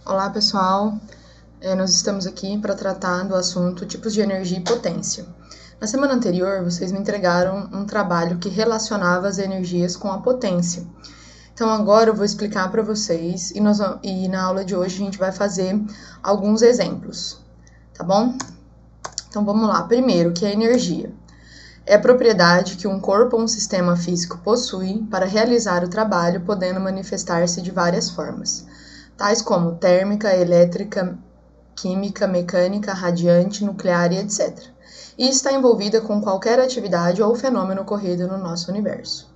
Olá pessoal, nós estamos aqui para tratar do assunto tipos de energia e potência. Na semana anterior, vocês me entregaram um trabalho que relacionava as energias com a potência. Então agora eu vou explicar para vocês e na aula de hoje a gente vai fazer alguns exemplos, tá bom? Então vamos lá. Primeiro, o que é energia? É a propriedade que um corpo ou um sistema físico possui para realizar o trabalho, podendo manifestar-se de várias formas, tais como térmica, elétrica, química, mecânica, radiante, nuclear e etc. E está envolvida com qualquer atividade ou fenômeno ocorrido no nosso universo.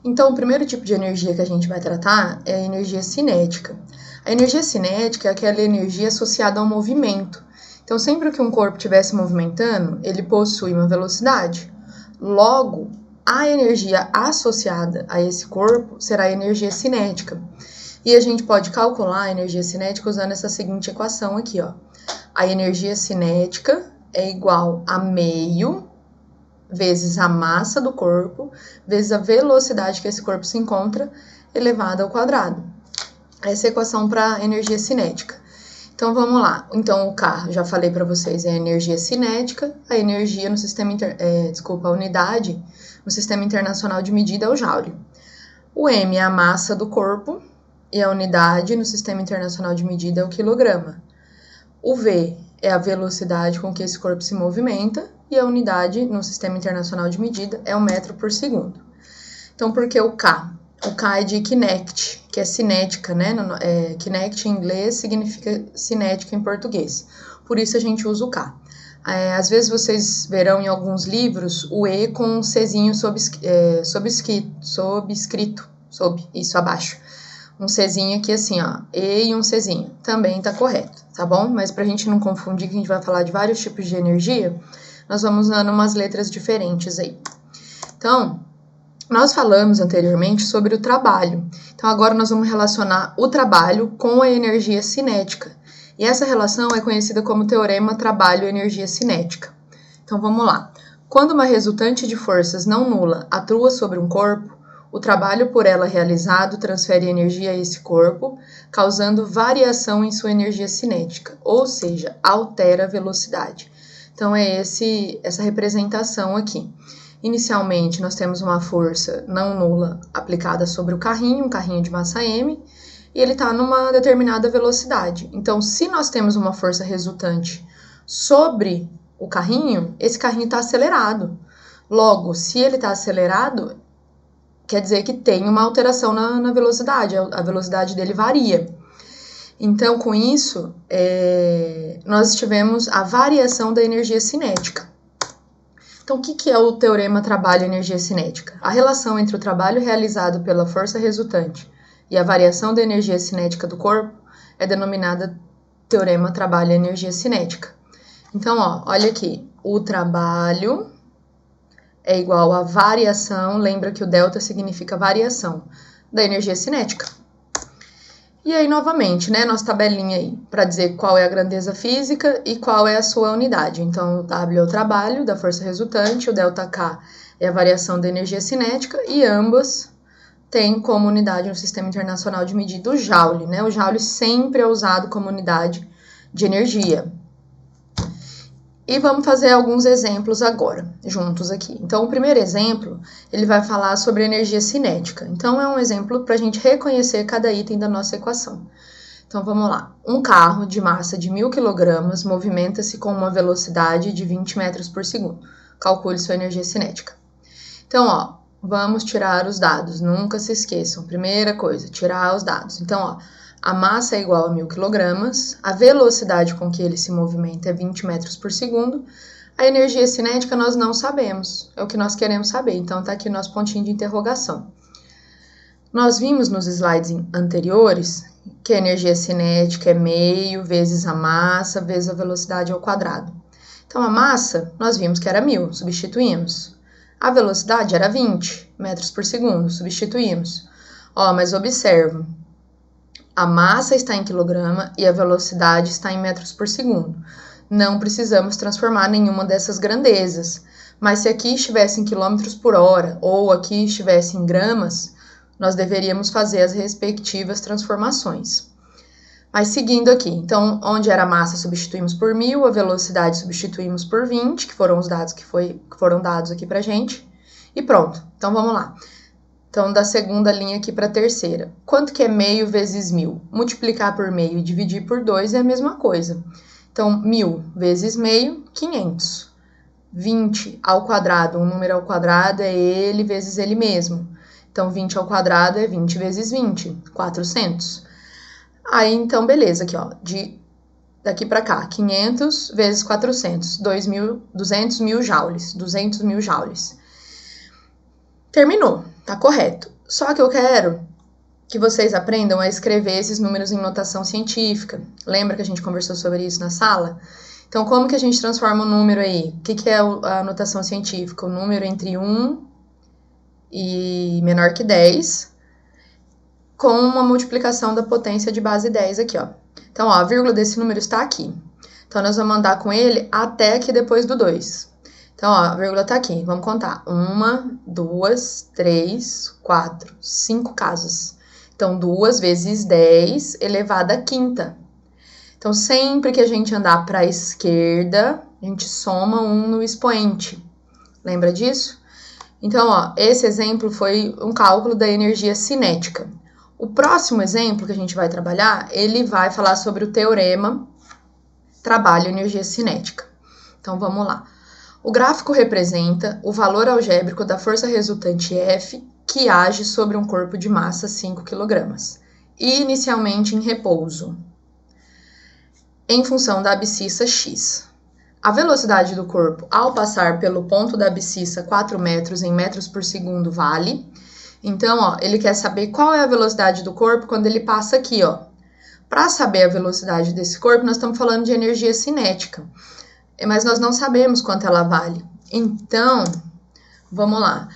Então, o primeiro tipo de energia que a gente vai tratar é a energia cinética. A energia cinética é aquela energia associada ao movimento. Então, sempre que um corpo estiver se movimentando, ele possui uma velocidade. Logo, a energia associada a esse corpo será a energia cinética. E a gente pode calcular a energia cinética usando essa seguinte equação aqui, ó. A energia cinética é igual a meio vezes a massa do corpo, vezes a velocidade que esse corpo se encontra, elevada ao quadrado. Essa é a equação para energia cinética. Então, vamos lá. Então, o K, já falei para vocês, é a energia cinética, a energia no sistema, a unidade no Sistema Internacional de Medida é o Joule. O M é a massa do corpo e a unidade no Sistema Internacional de Medida é o quilograma. O V é a velocidade com que esse corpo se movimenta e a unidade no Sistema Internacional de Medida é o metro por segundo. Então, por que o K? O K é de kinect, que é cinética, né? Kinect em inglês significa cinética em português. Por isso a gente usa o K. Às vezes vocês verão em alguns livros o E com um Czinho isso abaixo. Um Czinho aqui assim, ó, E e um Czinho. Também tá correto, tá bom? Mas pra gente não confundir, que a gente vai falar de vários tipos de energia, nós vamos usando umas letras diferentes aí. Então, nós falamos anteriormente sobre o trabalho. Então, agora nós vamos relacionar o trabalho com a energia cinética. E essa relação é conhecida como teorema trabalho-energia cinética. Então, vamos lá. Quando uma resultante de forças não nula atua sobre um corpo, o trabalho por ela realizado transfere energia a esse corpo, causando variação em sua energia cinética, ou seja, altera a velocidade. Então, é essa representação aqui. Inicialmente, nós temos uma força não nula aplicada sobre o carrinho, um carrinho de massa M, e ele está numa determinada velocidade. Então, se nós temos uma força resultante sobre o carrinho, esse carrinho está acelerado. Logo, se ele está acelerado, quer dizer que tem uma alteração na velocidade, a velocidade dele varia. Então, com isso, nós tivemos a variação da energia cinética. Então, o que é o teorema trabalho-energia cinética? A relação entre o trabalho realizado pela força resultante e a variação da energia cinética do corpo é denominada teorema trabalho-energia cinética. Então, ó, olha aqui, o trabalho é igual a variação, lembra que o delta significa variação, da energia cinética. E aí, novamente, né, nossa tabelinha aí, para dizer qual é a grandeza física e qual é a sua unidade. Então, o W é o trabalho da força resultante, o ΔK é a variação da energia cinética, e ambas têm como unidade no Sistema Internacional de Medida o Joule, né? O Joule sempre é usado como unidade de energia. E vamos fazer alguns exemplos agora, juntos aqui. Então, o primeiro exemplo, ele vai falar sobre energia cinética. Então, é um exemplo para a gente reconhecer cada item da nossa equação. Então, vamos lá. Um carro de massa de 1.000 kg movimenta-se com uma velocidade de 20 metros por segundo. Calcule sua energia cinética. Então, ó, vamos tirar os dados. Nunca se esqueçam. Primeira coisa, tirar os dados. Então, ó, a massa é igual a 1.000 kg, a velocidade com que ele se movimenta é 20 metros por segundo, a energia cinética nós não sabemos, é o que nós queremos saber, então tá aqui o nosso pontinho de interrogação. Nós vimos nos slides anteriores que a energia cinética é meio vezes a massa vezes a velocidade ao quadrado. Então a massa, nós vimos que era 1.000, substituímos. A velocidade era 20 metros por segundo, substituímos. Ó, mas observa. A massa está em quilograma e a velocidade está em metros por segundo. Não precisamos transformar nenhuma dessas grandezas. Mas se aqui estivesse em quilômetros por hora ou aqui estivesse em gramas, nós deveríamos fazer as respectivas transformações. Mas seguindo aqui, então, onde era a massa, substituímos por 1.000, a velocidade substituímos por 20, que foram os dados que foram dados aqui pra gente. E pronto, então vamos lá. Então, da segunda linha aqui para a terceira. Quanto que é meio vezes 1.000? Multiplicar por meio e dividir por 2 é a mesma coisa. Então, 1.000 vezes meio, 500. 20 ao quadrado, um número ao quadrado é ele vezes ele mesmo. Então, 20 ao quadrado é 20 vezes 20, 400. Aí, então, beleza, aqui, ó, daqui para cá, 500 vezes 400, 200 mil joules, 200 mil joules. Terminou, tá correto. Só que eu quero que vocês aprendam a escrever esses números em notação científica. Lembra que a gente conversou sobre isso na sala? Então, como que a gente transforma o número aí? O que é a notação científica? O número entre 1 e menor que 10, com uma multiplicação da potência de base 10 aqui, ó. Então, ó, a vírgula desse número está aqui. Então, nós vamos andar com ele até aqui depois do 2. Então, ó, a vírgula tá aqui. Vamos contar. 1, 2, 3, 4, 5 casas. Então, 2 vezes 10 elevado à quinta. Então, sempre que a gente andar para a esquerda, a gente soma 1 no expoente. Lembra disso? Então, ó, esse exemplo foi um cálculo da energia cinética. O próximo exemplo que a gente vai trabalhar, ele vai falar sobre o teorema trabalho energia cinética. Então, vamos lá. O gráfico representa o valor algébrico da força resultante F que age sobre um corpo de massa 5 kg, inicialmente em repouso, em função da abscissa x. A velocidade do corpo ao passar pelo ponto da abscissa 4 metros em metros por segundo vale. Então, ó, ele quer saber qual é a velocidade do corpo quando ele passa aqui, ó. Para saber a velocidade desse corpo, nós estamos falando de energia cinética, mas nós não sabemos quanto ela vale. Então, vamos lá.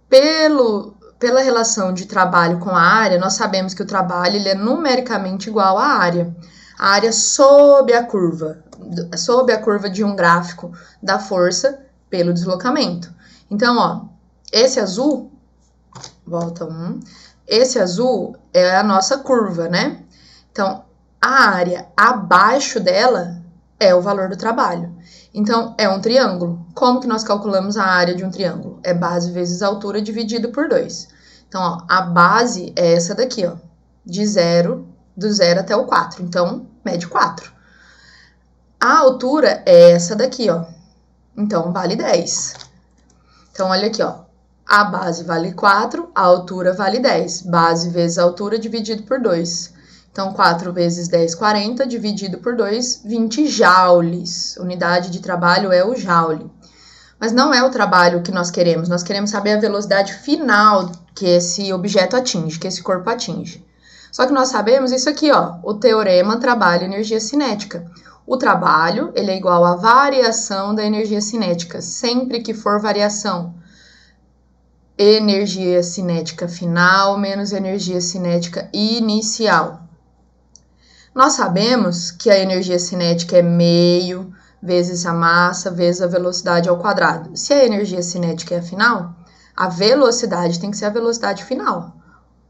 Pela relação de trabalho com a área, nós sabemos que o trabalho ele é numericamente igual à área. A área sob a curva de um gráfico da força pelo deslocamento. Então, ó, esse azul, volta 1, esse azul é a nossa curva, né? Então, a área abaixo dela é o valor do trabalho. Então, é um triângulo. Como que nós calculamos a área de um triângulo? É base vezes altura dividido por 2. Então, ó, a base é essa daqui, ó, do 0 até o 4. Então, mede 4. A altura é essa daqui, ó. Então, vale 10. Então, olha aqui, ó. A base vale 4, a altura vale 10. Base vezes altura dividido por 2. Então, 4 vezes 10, 40, dividido por 2, 20 joules. Unidade de trabalho é o joule. Mas não é o trabalho que nós queremos saber a velocidade final que esse objeto atinge, que esse corpo atinge. Só que nós sabemos isso aqui, ó, o teorema trabalho-energia cinética. O trabalho, ele é igual à variação da energia cinética, sempre que for variação. Energia cinética final menos energia cinética inicial. Nós sabemos que a energia cinética é meio vezes a massa vezes a velocidade ao quadrado. Se a energia cinética é a final, a velocidade tem que ser a velocidade final.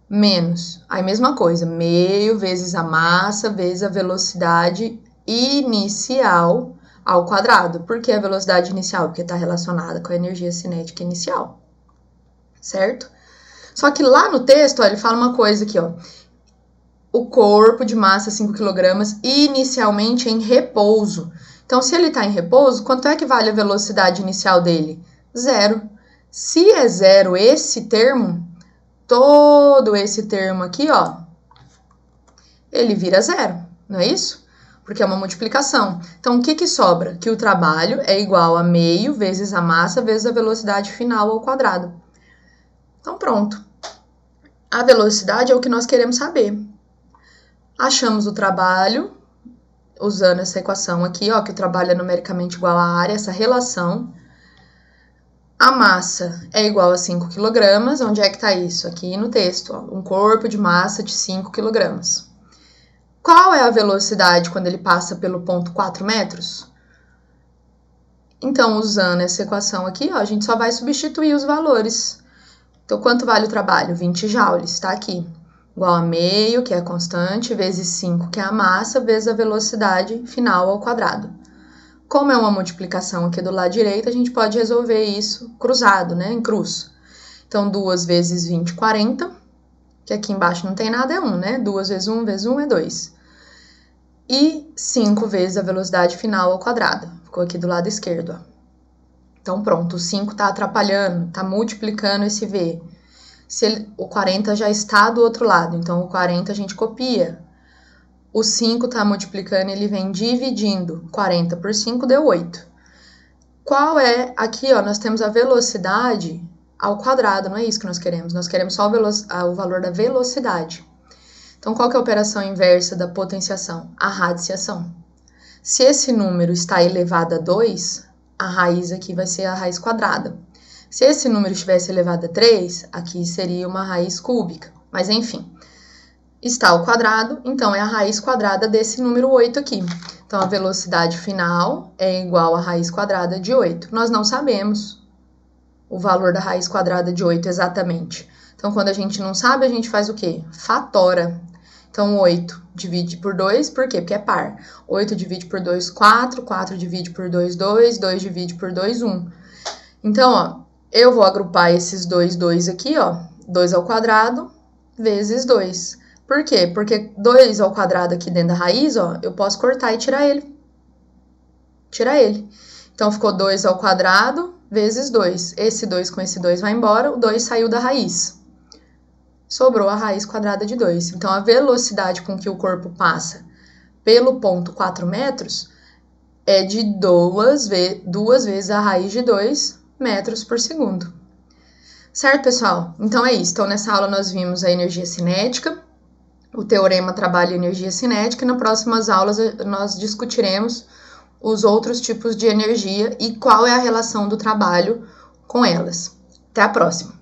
Menos, aí mesma coisa, meio vezes a massa vezes a velocidade inicial ao quadrado. Por que a velocidade inicial? Porque está relacionada com a energia cinética inicial, certo? Só que lá no texto, ó, ele fala uma coisa aqui, ó. O corpo de massa 5 kg inicialmente em repouso. Então, se ele está em repouso, quanto é que vale a velocidade inicial dele? 0. Se é 0 esse termo, todo esse termo aqui, ó, ele vira 0, não é isso? Porque é uma multiplicação. Então, o que sobra? Que o trabalho é igual a meio vezes a massa vezes a velocidade final ao quadrado. Então, pronto. A velocidade é o que nós queremos saber. Achamos o trabalho, usando essa equação aqui, ó, que o trabalho é numericamente igual à área, essa relação. A massa é igual a 5 kg. Onde é que está isso? Aqui no texto, ó, um corpo de massa de 5 kg. Qual é a velocidade quando ele passa pelo ponto 4 metros? Então, usando essa equação aqui, ó, a gente só vai substituir os valores. Então, quanto vale o trabalho? 20 joules, tá aqui. igual a meio, que é a constante, vezes 5, que é a massa, vezes a velocidade final ao quadrado. Como é uma multiplicação aqui do lado direito, a gente pode resolver isso cruzado, né, em cruz. Então, 2 vezes 20, 40, que aqui embaixo não tem nada, é 1, né? 2 vezes 1 vezes 1 é 2. E 5 vezes a velocidade final ao quadrado. Ficou aqui do lado esquerdo, ó. Então, pronto, o 5 está atrapalhando, está multiplicando esse V. O 40 já está do outro lado, então o 40 a gente copia. O 5 está multiplicando, ele vem dividindo. 40 por 5 deu 8. Qual é? Aqui, ó, nós temos a velocidade ao quadrado, não é isso que nós queremos. Nós queremos só o valor da velocidade. Então, qual que é a operação inversa da potenciação? A radiciação. Se esse número está elevado a 2, a raiz aqui vai ser a raiz quadrada. Se esse número estivesse elevado a 3, aqui seria uma raiz cúbica. Mas, enfim, está ao quadrado, então é a raiz quadrada desse número 8 aqui. Então, a velocidade final é igual à raiz quadrada de 8. Nós não sabemos o valor da raiz quadrada de 8 exatamente. Então, quando a gente não sabe, a gente faz o quê? Fatora. Então, 8 divide por 2, por quê? Porque é par. 8 divide por 2, 4. 4 divide por 2, 2. 2 divide por 2, 1. Então, ó, eu vou agrupar esses 2 aqui, ó. 2 ao quadrado vezes 2. Por quê? Porque 2 ao quadrado aqui dentro da raiz, ó, eu posso cortar e tirar ele. Tirar ele. Então, ficou 2 ao quadrado vezes 2. Esse 2 com esse 2 vai embora, o 2 saiu da raiz. Sobrou a raiz quadrada de 2. Então, a velocidade com que o corpo passa pelo ponto 4 metros é de 2 vezes a raiz de 2 metros por segundo. Certo, pessoal? Então, é isso. Então, nessa aula nós vimos a energia cinética, o teorema trabalha a energia cinética, e nas próximas aulas nós discutiremos os outros tipos de energia e qual é a relação do trabalho com elas. Até a próxima!